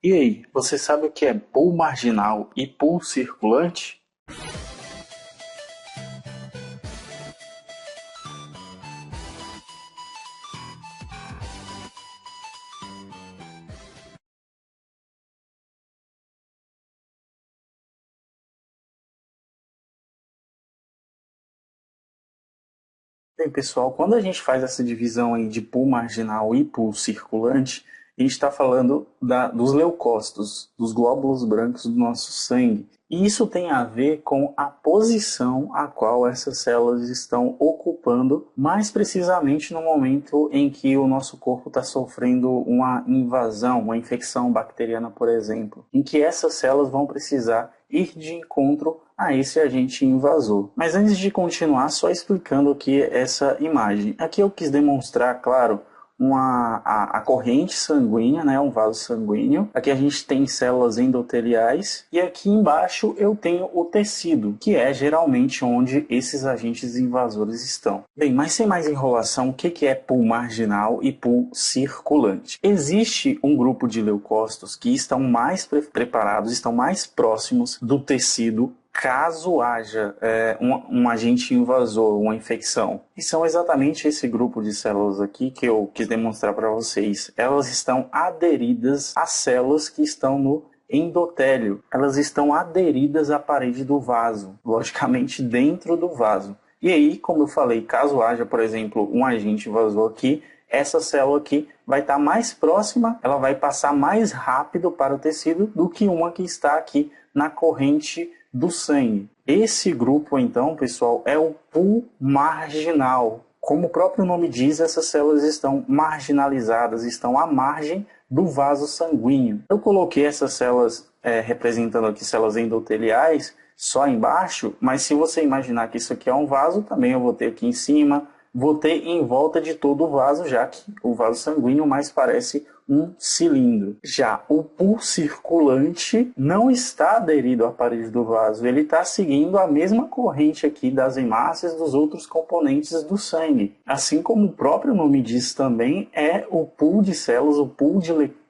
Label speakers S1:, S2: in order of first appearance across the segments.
S1: E aí, você sabe o que é pool marginal e pool circulante? Bem, pessoal, quando a gente faz essa divisão aí de pool marginal e pool circulante, a gente está falando dos leucócitos, dos glóbulos brancos do nosso sangue. E isso tem a ver com a posição a qual essas células estão ocupando, mais precisamente no momento em que o nosso corpo está sofrendo uma invasão, uma infecção bacteriana, por exemplo, em que essas células vão precisar ir de encontro a esse agente invasor. Mas antes de continuar, só explicando aqui essa imagem. Aqui eu quis demonstrar, claro, a corrente sanguínea, né, um vaso sanguíneo. Aqui a gente tem células endoteliais e aqui embaixo eu tenho o tecido, que é geralmente onde esses agentes invasores estão. Bem, mas sem mais enrolação, o que é pool marginal e pool circulante? Existe um grupo de leucócitos que estão mais preparados, estão mais próximos do tecido caso haja um agente invasor, uma infecção. E são exatamente esse grupo de células aqui que eu quis demonstrar para vocês. Elas estão aderidas às células que estão no endotélio. Elas estão aderidas à parede do vaso, logicamente dentro do vaso. E aí, como eu falei, caso haja, por exemplo, um agente invasor aqui, essa célula aqui vai estar mais próxima, ela vai passar mais rápido para o tecido do que uma que está aqui na corrente do sangue. Esse grupo, então, pessoal, é o pool marginal. Como o próprio nome diz, essas células estão marginalizadas, estão à margem do vaso sanguíneo. Eu coloquei essas células representando aqui células endoteliais só embaixo, mas se você imaginar que isso aqui é um vaso, também eu vou ter aqui em cima, vou ter em volta de todo o vaso, já que o vaso sanguíneo mais parece um cilindro. Já o pool circulante não está aderido à parede do vaso, ele está seguindo a mesma corrente aqui das hemácias dos outros componentes do sangue. Assim como o próprio nome diz também, é o pool de células, o pool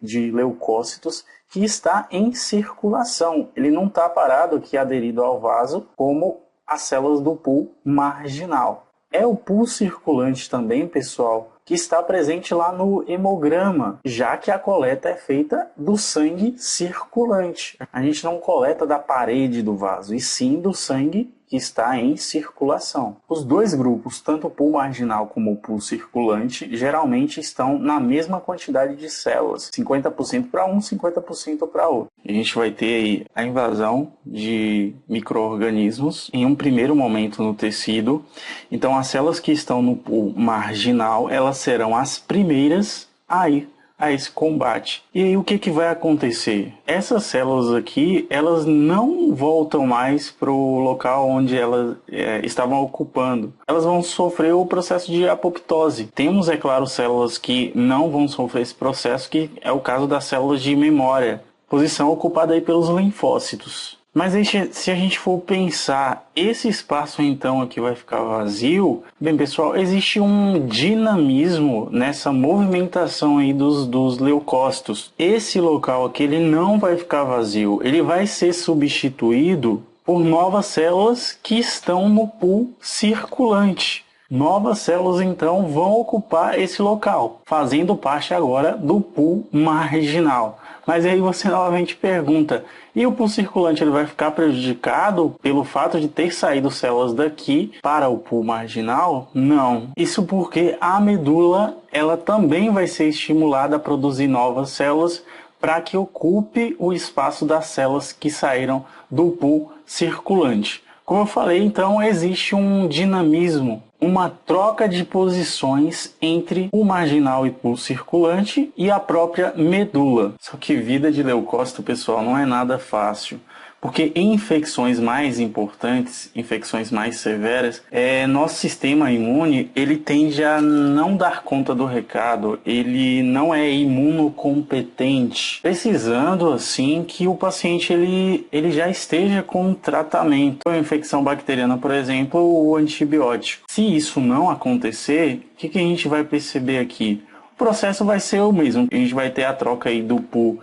S1: de leucócitos que está em circulação. Ele não está parado aqui aderido ao vaso como as células do pool marginal. É o pool circulante também, pessoal, que está presente lá no hemograma, já que a coleta é feita do sangue circulante. A gente não coleta da parede do vaso, e sim do sangue que está em circulação. Os dois grupos, tanto o pool marginal como o pool circulante, geralmente estão na mesma quantidade de células, 50% para um, 50% para outro. A gente vai ter aí a invasão de micro-organismos em um primeiro momento no tecido. Então, as células que estão no pool marginal, elas serão as primeiras a ir a esse combate. E aí o que vai acontecer? Essas células aqui, elas não voltam mais para o local onde elas estavam ocupando. Elas vão sofrer o processo de apoptose. Temos, é claro, células que não vão sofrer esse processo, que é o caso das células de memória, posição ocupada aí pelos linfócitos. Mas se a gente for pensar, esse espaço então aqui vai ficar vazio. Bem, pessoal, existe um dinamismo nessa movimentação aí dos leucócitos. Esse local aqui ele não vai ficar vazio, ele vai ser substituído por novas células que estão no pool circulante. Novas células então vão ocupar esse local, fazendo parte agora do pool marginal. Mas aí você novamente pergunta, e o pool circulante ele vai ficar prejudicado pelo fato de ter saído células daqui para o pool marginal? Não. Isso porque a medula ela também vai ser estimulada a produzir novas células para que ocupe o espaço das células que saíram do pool circulante. Como eu falei, então existe um dinamismo, uma troca de posições entre o marginal e o circulante e a própria medula. Só que vida de leucócito, pessoal, não é nada fácil. Porque em infecções mais importantes, infecções mais severas, nosso sistema imune ele tende a não dar conta do recado, ele não é imunocompetente, precisando assim que o paciente ele já esteja com tratamento. Uma infecção bacteriana, por exemplo, o antibiótico. Se isso não acontecer, o que a gente vai perceber aqui? O processo vai ser o mesmo. A gente vai ter a troca aí do pool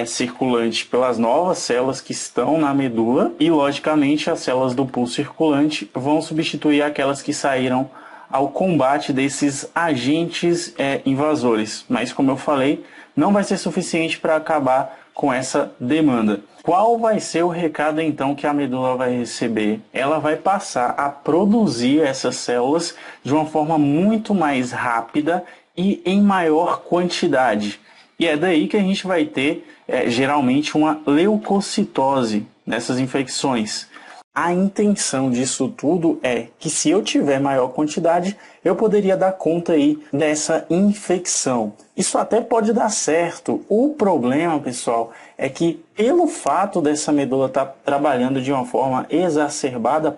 S1: circulante pelas novas células que estão na medula e, logicamente, as células do pulso circulante vão substituir aquelas que saíram ao combate desses agentes invasores. Mas, como eu falei, não vai ser suficiente para acabar com essa demanda. Qual vai ser o recado então que a medula vai receber? Ela vai passar a produzir essas células de uma forma muito mais rápida e em maior quantidade. E é daí que a gente vai ter geralmente uma leucocitose nessas infecções. A intenção disso tudo é que, se eu tiver maior quantidade, eu poderia dar conta aí dessa infecção. Isso até pode dar certo. O problema, pessoal, é que pelo fato dessa medula estar trabalhando de uma forma exacerbada,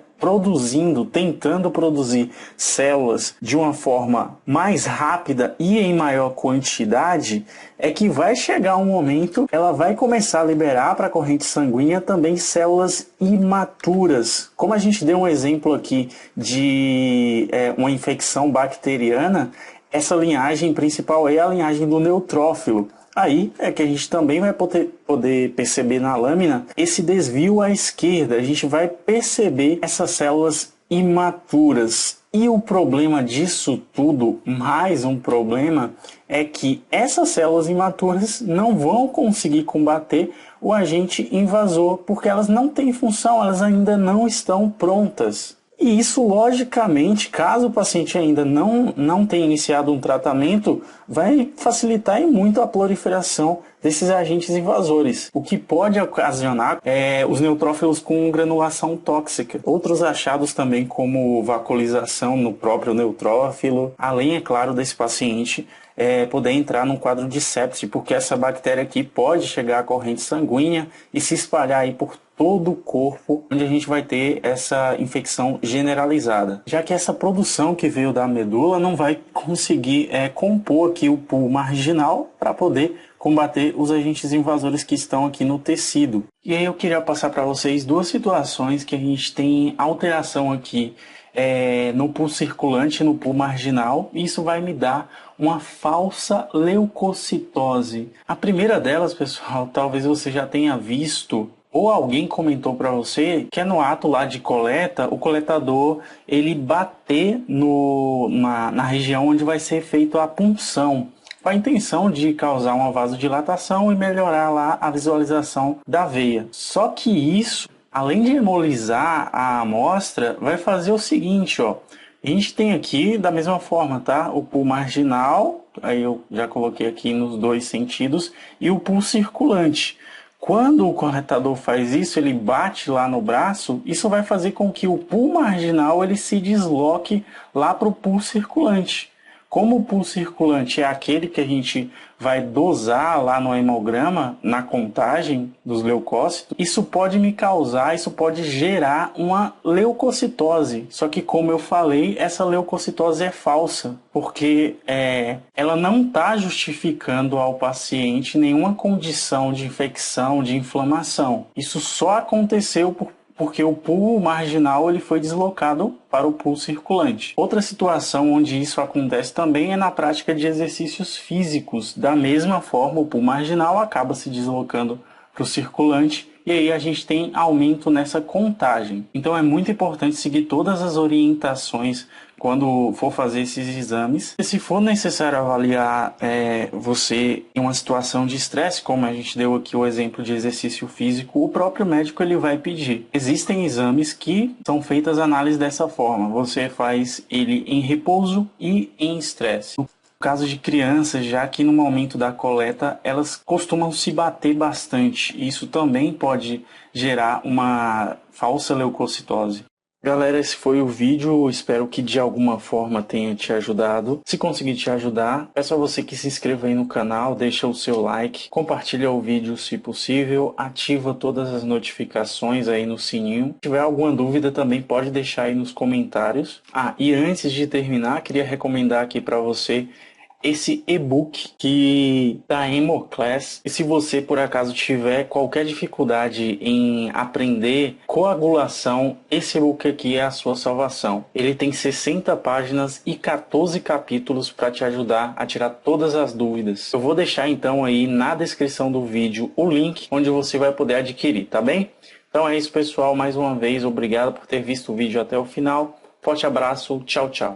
S1: tentando produzir células de uma forma mais rápida e em maior quantidade, é que vai chegar um momento, ela vai começar a liberar para a corrente sanguínea também células imaturas. Como a gente deu um exemplo aqui de uma infecção bacteriana, essa linhagem principal é a linhagem do neutrófilo. Aí é que a gente também vai poder perceber na lâmina esse desvio à esquerda. A gente vai perceber essas células imaturas. E o problema disso tudo, mais um problema, é que essas células imaturas não vão conseguir combater o agente invasor, porque elas não têm função, elas ainda não estão prontas. E isso, logicamente, caso o paciente ainda não tenha iniciado um tratamento, vai facilitar e muito a proliferação desses agentes invasores, o que pode ocasionar os neutrófilos com granulação tóxica. Outros achados também, como vacuolização no próprio neutrófilo, além, é claro, desse paciente poder entrar num quadro de sepse, porque essa bactéria aqui pode chegar à corrente sanguínea e se espalhar aí por todo o corpo, onde a gente vai ter essa infecção generalizada. Já que essa produção que veio da medula não vai conseguir compor aqui o pool marginal para poder combater os agentes invasores que estão aqui no tecido. E aí eu queria passar para vocês duas situações que a gente tem alteração aqui no pool circulante e no pool marginal, e isso vai me dar uma falsa leucocitose. A primeira delas, pessoal, talvez você já tenha visto ou alguém comentou para você que é no ato lá de coleta, o coletador ele bater na região onde vai ser feita a punção, com a intenção de causar uma vasodilatação e melhorar lá a visualização da veia. Só que isso, além de hemolizar a amostra, vai fazer o seguinte, ó. A gente tem aqui da mesma forma, tá? O pool marginal, aí eu já coloquei aqui nos dois sentidos, e o pool circulante. Quando o coletador faz isso, ele bate lá no braço, isso vai fazer com que o pool marginal ele se desloque lá para o pool circulante. Como o pool circulante é aquele que a gente vai dosar lá no hemograma, na contagem dos leucócitos, isso pode gerar uma leucocitose. Só que, como eu falei, essa leucocitose é falsa, porque ela não está justificando ao paciente nenhuma condição de infecção, de inflamação. Isso só aconteceu porque o pool marginal ele foi deslocado para o pool circulante. Outra situação onde isso acontece também é na prática de exercícios físicos. Da mesma forma, o pool marginal acaba se deslocando para o circulante e aí a gente tem aumento nessa contagem. Então é muito importante seguir todas as orientações quando for fazer esses exames. E se for necessário avaliar você em uma situação de estresse, como a gente deu aqui o exemplo de exercício físico, o próprio médico ele vai pedir. Existem exames que são feitas análises dessa forma. Você faz ele em repouso e em estresse. No caso de crianças, já que no momento da coleta, elas costumam se bater bastante. Isso também pode gerar uma falsa leucocitose. Galera, esse foi o vídeo, espero que de alguma forma tenha te ajudado. Se conseguir te ajudar, peço a você que se inscreva aí no canal, deixa o seu like, compartilha o vídeo se possível, ativa todas as notificações aí no sininho. Se tiver alguma dúvida também pode deixar aí nos comentários. E antes de terminar, queria recomendar aqui para você esse e-book que da Hemoclass. E se você por acaso tiver qualquer dificuldade em aprender coagulação, esse e-book aqui é a sua salvação. Ele tem 60 páginas e 14 capítulos para te ajudar a tirar todas as dúvidas. Eu vou deixar então aí na descrição do vídeo o link onde você vai poder adquirir, tá bem? Então é isso, pessoal. Mais uma vez, obrigado por ter visto o vídeo até o final. Forte abraço, tchau, tchau.